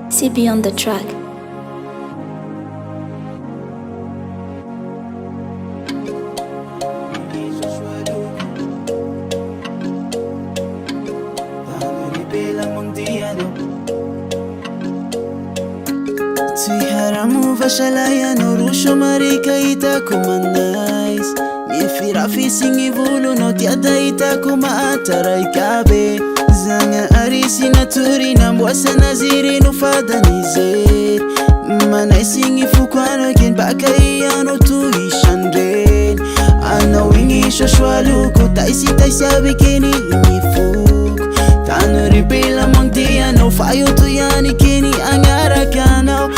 CB on the track. Haramu vashalayano rusho marika itako manais Nifirafisingi vulu no tiada itako maatara ikabe Zanga arisi naturi na mbwasa naziri nufada nizer Manaisingi fukwano kin baka iyano tuishandren Ana wingi shoshwaluko taisi abikini inifuk Tano ripila mangdia no fayo tuyani kini angara kanao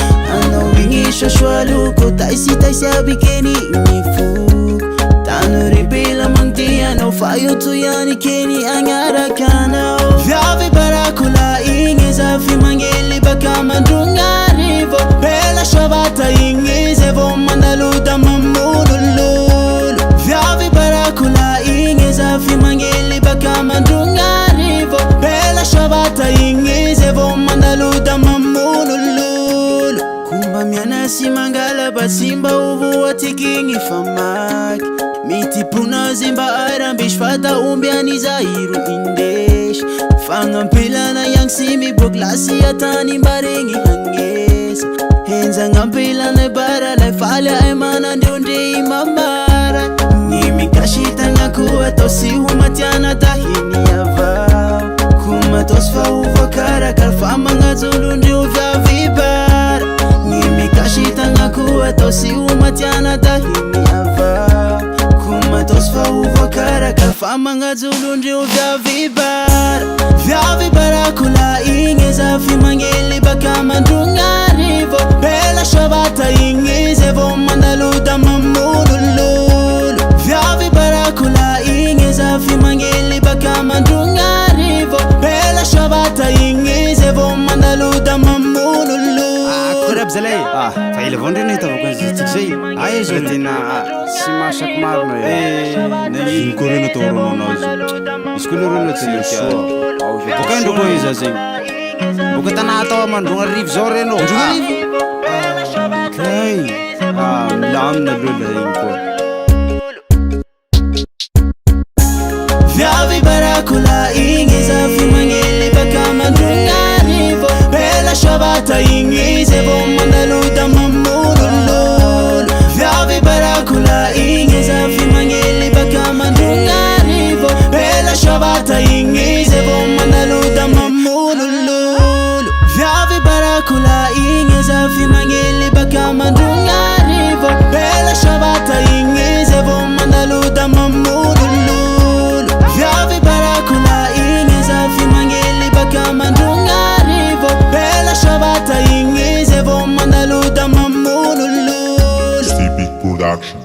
Ano wingi shoshwaluko taisi abikini inifuk Tano ripila mangdia no fayo tuyani kini angara kanao Vyavi barakula inge zafi mangeli baka mandunga rivo Bela shabata inge zevo mandaluda mamulululu Vyavi barakula inge zafi mangeli baka mandunga rivo Bela shabata inge zevo mandaluda mamulululu Kumba mianasi mangala basimba uvu watikingi famak Miti puna zimba arambish fata umbiani zairu indesh Fangan pilana yang simi boglasi atani barengi hanges Henza ngampilana bara lai falya emana ndionde imamara Nimi kashita ngakuwa tosi humatiana tahini avao Kuma tosfa uvakara kalfama ngazulu ndi uvya vibara Nimi kashita ngakuwa tosi humatiana tahini avao Kuma tosfa uvakara kalfama ngazulu ndi uvya vibara Vya vibara kula inge zafi mangeli baka mandunga rivo Bela shabata inge zevo mandaluda mamulululu Vya vibara kula inge zafi mangeli baka mandunga rivo Bela shabata inge zevo mandaluda mamulululu Kurab zalay faila vondrena tava kwanza tikzay ay zo tena si masak marno nani korona toro nozo iskuloro no tele show bukan do coisa assim bukan tanah atau mandunga riv zore no okay lam na dulu inko Vyavi barakula inge zafi mangeli baka mandunga rivo Bela shabata inge zevo mandaluda mamulululu Vyavi barakula inge zafi mangeli baka mandunga rivo Bela shabata inge zevo mandaluda mamulululu Vyavi barakula inge zafi mangeli baka mandunga rivo Bela shabata inge zevo mandaluda mamulululu Vyavi barakula inge zafi mangeli baka mandunga rivo Bela shabata inge zevo mandaluda mamulululu CB Production.